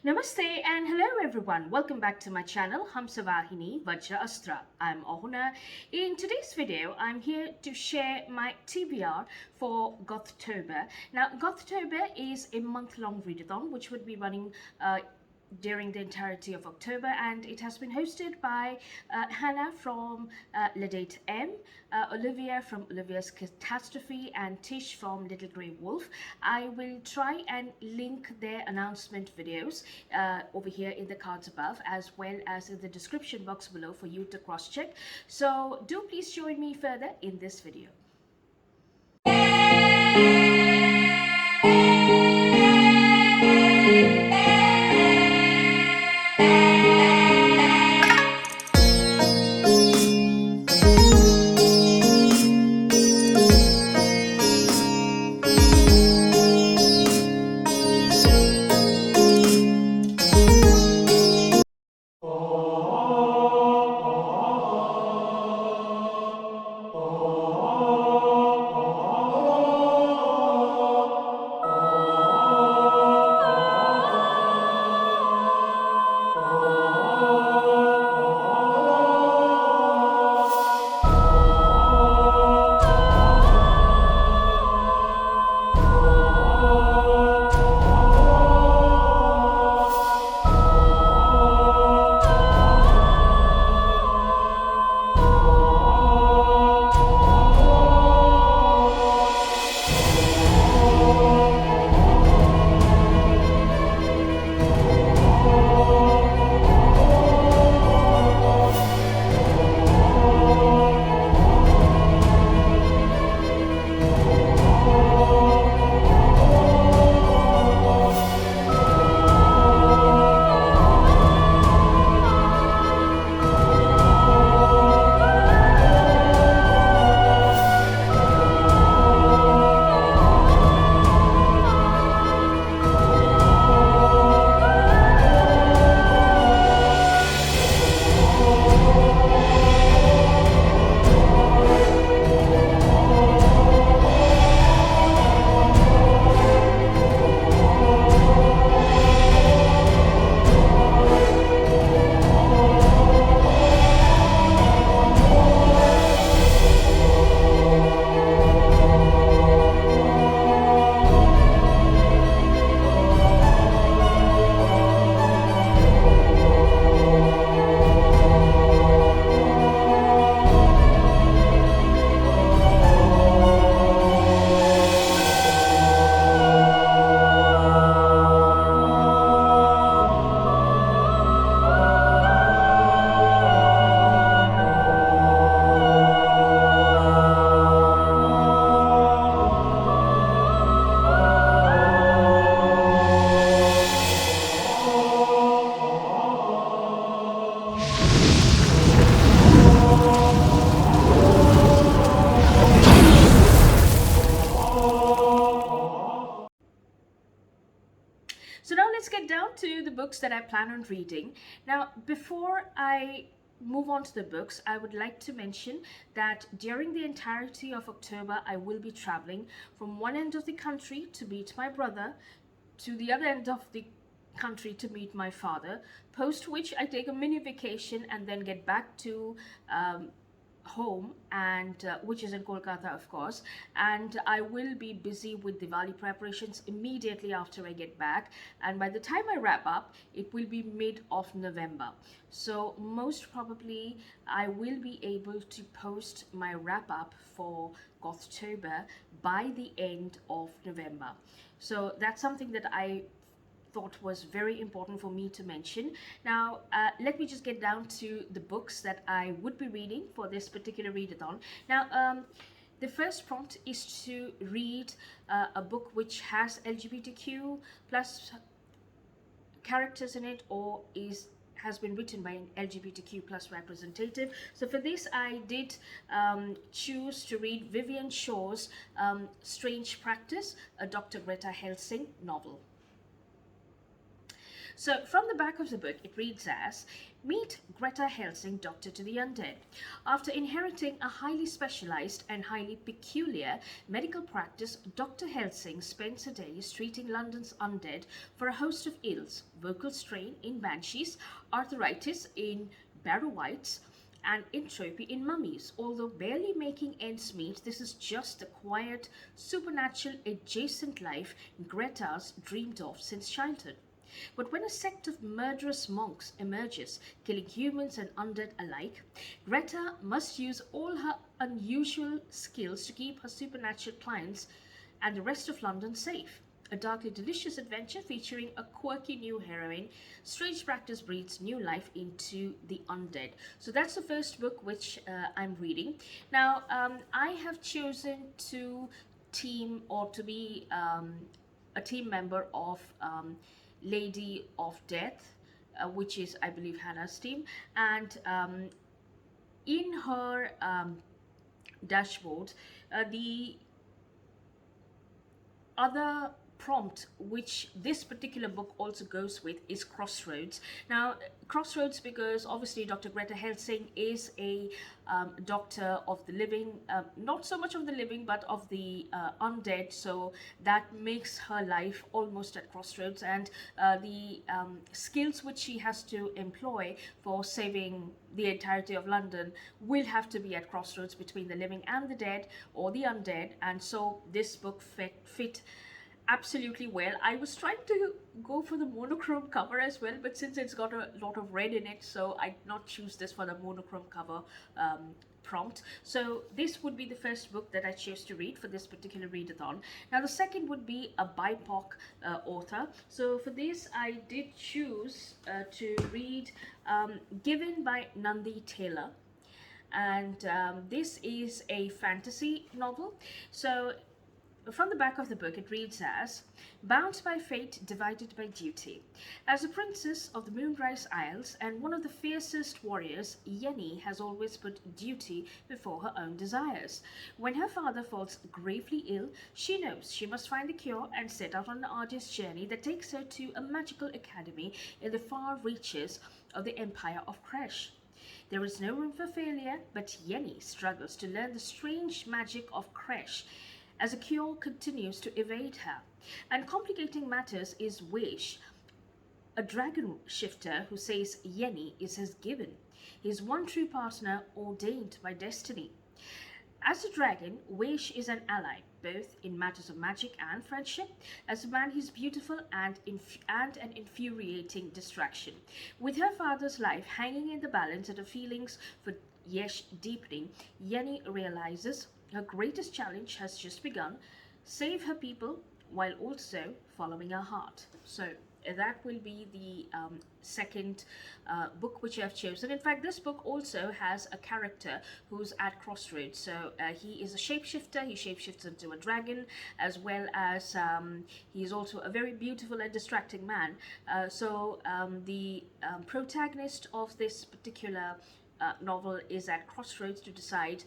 Namaste and hello everyone. Welcome back to my channel Hamsavahini Vajra-asthra. I'm Awhona. In today's video, I'm here to share my TBR for Gothtober. Now, Gothtober is a month-long readathon which would be running during the entirety of October, and it has been hosted by Hannah from LadetteM, Olivia from Olivia's Catastrophe, and Tish from LittleWolf. I will try and link their announcement videos over here in the cards above, as well as in the description box below for you to cross-check. So do please join me further in this video. So now let's get down to the books that I plan on reading. Now, before I move on to the books, I would like to mention that during the entirety of October, I will be traveling from one end of the country to meet my brother to the other end of the country to meet my father, post which I take a mini vacation and then get back to home, and which is in Kolkata, of course, and I will be busy with Diwali preparations immediately after I get back, and by the time I wrap up it will be mid of November. So most probably I will be able to post my wrap up for Gothtober by the end of November. So that's something that I thought was very important for me to mention. Now, let me just get down to the books that I would be reading for this particular readathon. Now, the first prompt is to read a book which has LGBTQ plus characters in it, or has been written by an LGBTQ plus representative. So for this I did choose to read Vivian Shaw's Strange Practice, a Dr. Greta Helsing novel. So from the back of the book, it reads as, meet Greta Helsing, doctor to the undead. After inheriting a highly specialized and highly peculiar medical practice, Dr. Helsing spends her days treating London's undead for a host of ills: vocal strain in banshees, arthritis in barrow-wights, and entropy in mummies. Although barely making ends meet, this is just the quiet, supernatural, adjacent life Greta's dreamed of since childhood. But when a sect of murderous monks emerges, killing humans and undead alike, Greta must use all her unusual skills to keep her supernatural clients and the rest of London safe. A darkly delicious adventure featuring a quirky new heroine. Strange practice breathes new life into the undead. So that's the first book which I'm reading. Now, I have chosen to be a team member of Lady of Death, which is, I believe, Hannah's team. And in her dashboard, the other prompt which this particular book also goes with is crossroads. Now, crossroads because obviously Dr. Greta Helsing is a doctor of the living, not so much of the living but of the undead, so that makes her life almost at crossroads, and the skills which she has to employ for saving the entirety of London will have to be at crossroads between the living and the dead, or the undead, and so this book fit absolutely well. I was trying to go for the monochrome cover as well, but since it's got a lot of red in it, so I did not choose this for the monochrome cover prompt. So this would be the first book that I chose to read for this particular readathon. Now the second would be a Bipoc author. So for this I did choose to read Given by Nandi Taylor, and this is a fantasy novel. So from the back of the book, it reads as, bound by fate, divided by duty. As a princess of the Moonrise Isles and one of the fiercest warriors, Yenny has always put duty before her own desires. When her father falls gravely ill, she knows she must find the cure and set out on an arduous journey that takes her to a magical academy in the far reaches of the Empire of Kresh. There is no room for failure, but Yenny struggles to learn the strange magic of Kresh as a cure continues to evade her. And complicating matters is Wish, a dragon shifter who says Yenny is his given, his one true partner ordained by destiny. As a dragon, Wish is an ally, both in matters of magic and friendship. As a man, he's beautiful and an infuriating distraction. With her father's life hanging in the balance and her feelings for Yesh deepening, Yenny realizes her greatest challenge has just begun: save her people while also following her heart. So that will be the second book which I have chosen. In fact, this book also has a character who's at crossroads. So he is a shapeshifter. He shapeshifts into a dragon, as well as he is also a very beautiful and distracting man. The protagonist of this particular novel is at crossroads to decide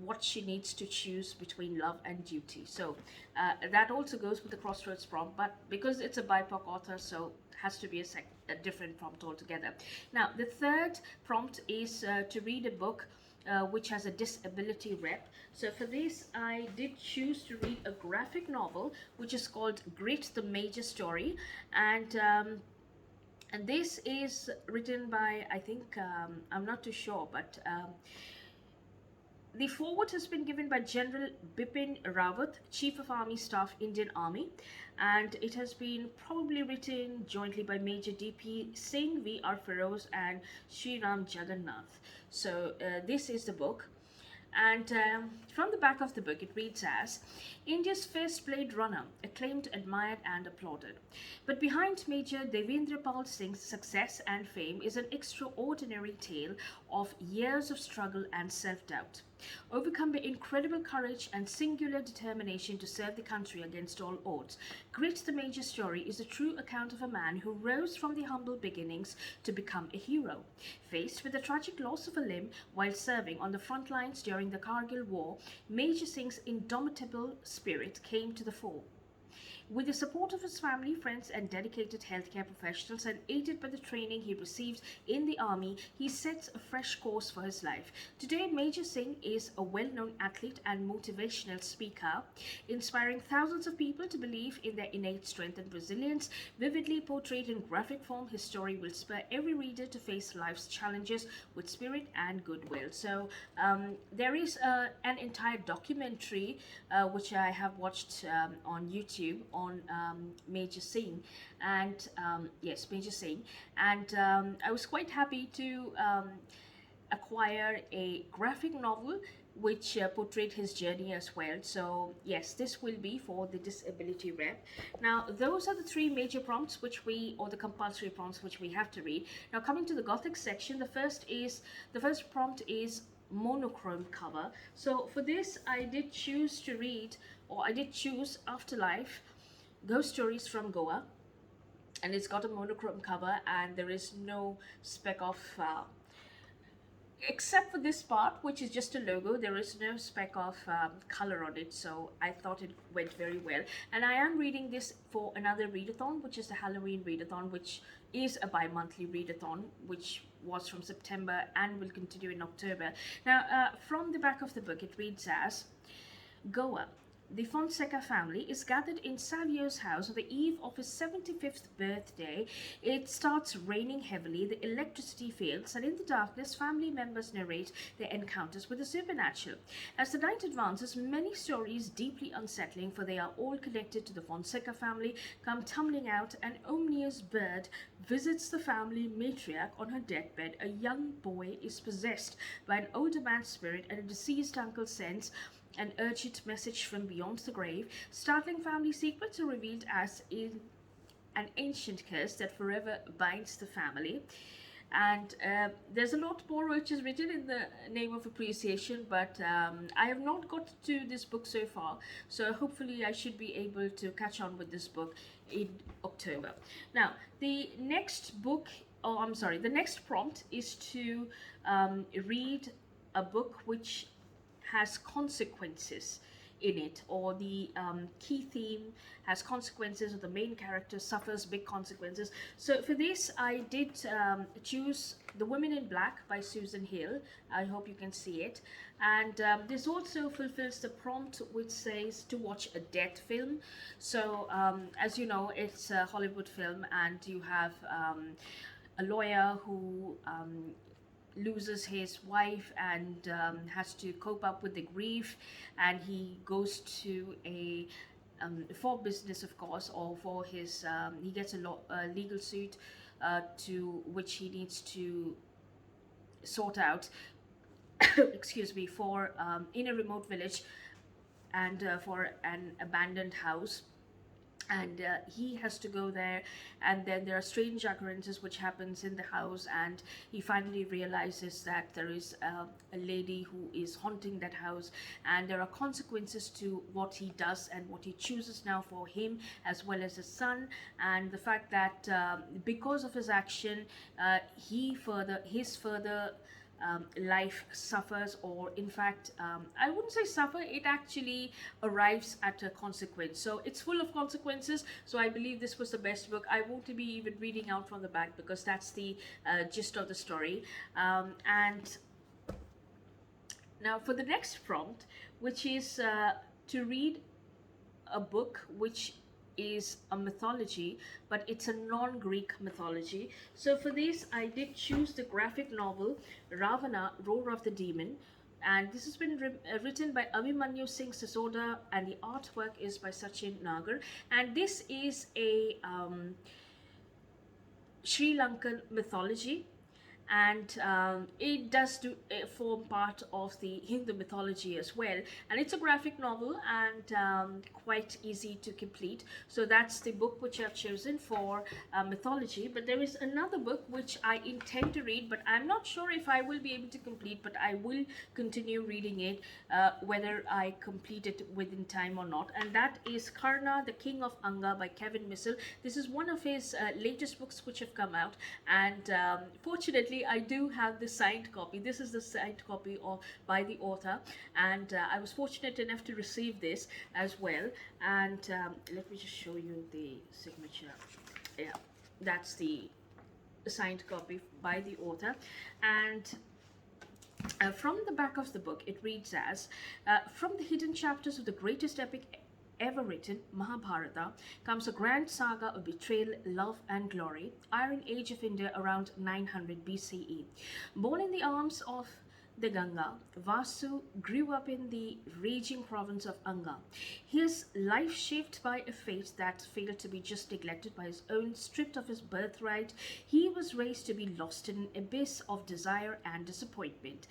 what she needs to choose between love and duty. So that also goes with the crossroads prompt, but because it's a Bipoc author, so it has to be a different prompt altogether. Now the third prompt is to read a book which has a disability rep. So for this I did choose to read a graphic novel which is called Grit the Major Story, and this is written by, I think, I'm not too sure, but the foreword has been given by General Bipin Rawat, Chief of Army Staff, Indian Army, and it has been probably written jointly by Major D.P. Singh, V.R. Ferose, and Sriram Jagannathan. So this is the book. And from the back of the book, it reads as, India's first Blade Runner, acclaimed, admired, and applauded. But behind Major Devendrapal Singh's success and fame is an extraordinary tale of years of struggle and self-doubt. Overcome by incredible courage and singular determination to serve the country against all odds, Grit the Major Story is a true account of a man who rose from the humble beginnings to become a hero. Faced with the tragic loss of a limb while serving on the front lines during the Kargil War, Major Singh's indomitable spirit came to the fore. With the support of his family, friends, and dedicated healthcare professionals, and aided by the training he received in the army, he sets a fresh course for his life. Today, Major Singh is a well-known athlete and motivational speaker, inspiring thousands of people to believe in their innate strength and resilience. Vividly portrayed in graphic form, his story will spur every reader to face life's challenges with spirit and goodwill. So there is an entire documentary which I have watched on YouTube on Major Singh, and yes, Major Singh, and I was quite happy to acquire a graphic novel which portrayed his journey as well. So yes, this will be for the disability rep. Now those are the three major prompts which or the compulsory prompts which we have to read. Now coming to the Gothic section, the first prompt is monochrome cover. So for this I did choose Afterlife, Ghost Stories from Goa, and it's got a monochrome cover, and there is no speck of except for this part, which is just a logo, there is no speck of color on it, so I thought it went very well. And I am reading this for another readathon, which is the Halloween readathon, which is a bi-monthly readathon, which was from September and will continue in October. Now from the back of the book it reads as: Goa. The Fonseca family is gathered in Savio's house on the eve of his 75th birthday. It starts raining heavily, the electricity fails, and in the darkness, family members narrate their encounters with the supernatural. As the night advances, many stories, deeply unsettling, for they are all connected to the Fonseca family, come tumbling out. An ominous bird visits the family matriarch on her deathbed. A young boy is possessed by an older man's spirit, and a deceased uncle sends an urgent message from beyond the grave. Startling family secrets are revealed as in an ancient curse that forever binds the family. And there's a lot more which is written in the name of appreciation, but I have not got to this book so far, so hopefully I should be able to catch on with this book in October. Now the next prompt is to read a book which has consequences in it, or the key theme has consequences, or the main character suffers big consequences. So for this I did choose The Women in Black by Susan Hill. I hope you can see it. And this also fulfills the prompt which says to watch a death film. So as you know, it's a Hollywood film, and you have a lawyer who loses his wife and has to cope up with the grief, and he goes to a for business, of course, or for his he gets a legal suit to which he needs to sort out excuse me, for in a remote village, and for an abandoned house. And he has to go there, and then there are strange occurrences which happens in the house, and he finally realizes that there is a lady who is haunting that house, and there are consequences to what he does and what he chooses now for him as well as his son. And the fact that because of his action, his further life suffers, or in fact I wouldn't say suffer, it actually arrives at a consequence. So it's full of consequences, so I believe this was the best book. I won't be even reading out from the back because that's the gist of the story. And now for the next prompt, which is to read a book which is a mythology, but it's a non-Greek mythology. So for this I did choose the graphic novel Ravana, Roar of the Demon, and this has been written by Abhimanyu Singh Sisodia, and the artwork is by Sachin Nagar. And this is a Sri Lankan mythology, and it does form part of the Hindu mythology as well, and it's a graphic novel and quite easy to complete. So that's the book which I've chosen for mythology. But there is another book which I intend to read, but I'm not sure if I will be able to complete, but I will continue reading it whether I complete it within time or not, and that is Karna, the King of Anga by Kevin Missel. This is one of his latest books which have come out, and fortunately luckily I do have the signed copy. This is the signed copy of by the author, and I was fortunate enough to receive this as well. And let me just show you the signature. Yeah, that's the signed copy by the author. And from the back of the book, it reads as, from the hidden chapters of the greatest epic ever written, Mahabharata, comes a grand saga of betrayal, love and glory, Iron Age of India around 900 BCE. Born in the arms of the Ganga, Vasu grew up in the raging province of Anga. His life shaped by a fate that failed to be just neglected by his own, stripped of his birthright, he was raised to be lost in an abyss of desire and disappointment.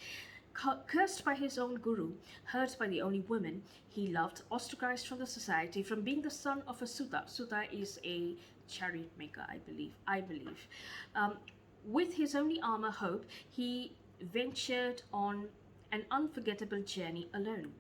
Cursed by his own guru, hurt by the only woman he loved, ostracized from the society, from being the son of a Sutta. Sutta is a chariot maker, I believe. With his only armor, hope, he ventured on an unforgettable journey alone.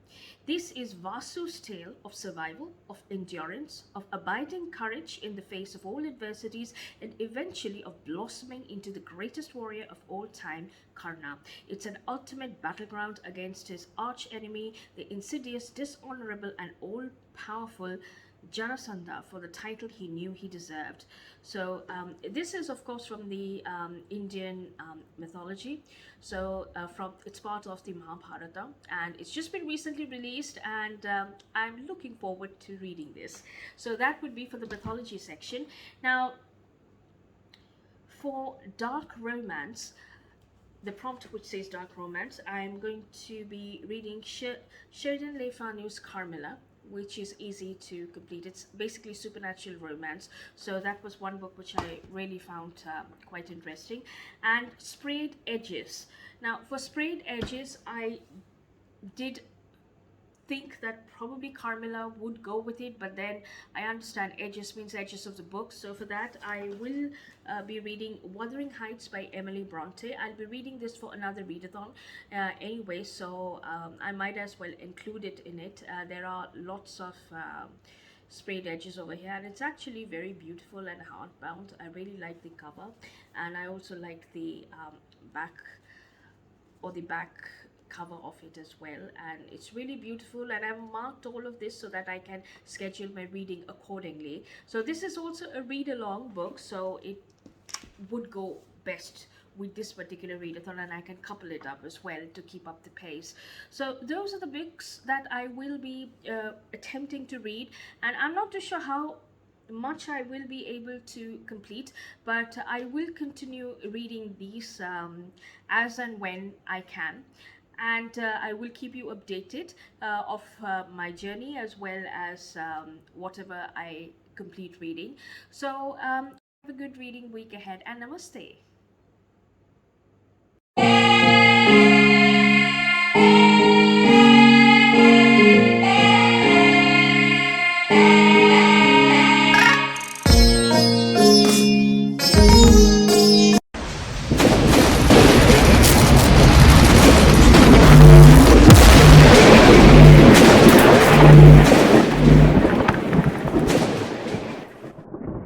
This is Vasu's tale of survival, of endurance, of abiding courage in the face of all adversities, and eventually of blossoming into the greatest warrior of all time, Karna. It's an ultimate battleground against his arch enemy, the insidious, dishonorable, and all-powerful Jarasandha, for the title he knew he deserved. So this is of course from the Indian mythology. So it's part of the Mahabharata, and it's just been recently released, and I'm looking forward to reading this. So that would be for the mythology section. Now, for dark romance, the prompt which says dark romance, I'm going to be reading Sheridan Le Fanu's Carmilla, which is easy to complete. It's basically supernatural romance. So that was one book which I really found quite interesting. And Sprayed Edges. Now, for Sprayed Edges, I did think that probably Carmilla would go with it, but then I understand edges means edges of the book. So for that, I will be reading Wuthering Heights by Emily Bronte. I'll be reading this for another readathon anyway, so I might as well include it in it. There are lots of sprayed edges over here, and it's actually very beautiful and hardbound. I really like the cover, and I also like the back cover of it as well, and it's really beautiful, and I've marked all of this so that I can schedule my reading accordingly. So this is also a read along book, so it would go best with this particular readathon, and I can couple it up as well to keep up the pace. So those are the books that I will be attempting to read, and I'm not too sure how much I will be able to complete, but I will continue reading these as and when I can, and I will keep you updated of my journey as well as whatever I complete reading. So have a good reading week ahead, and namaste.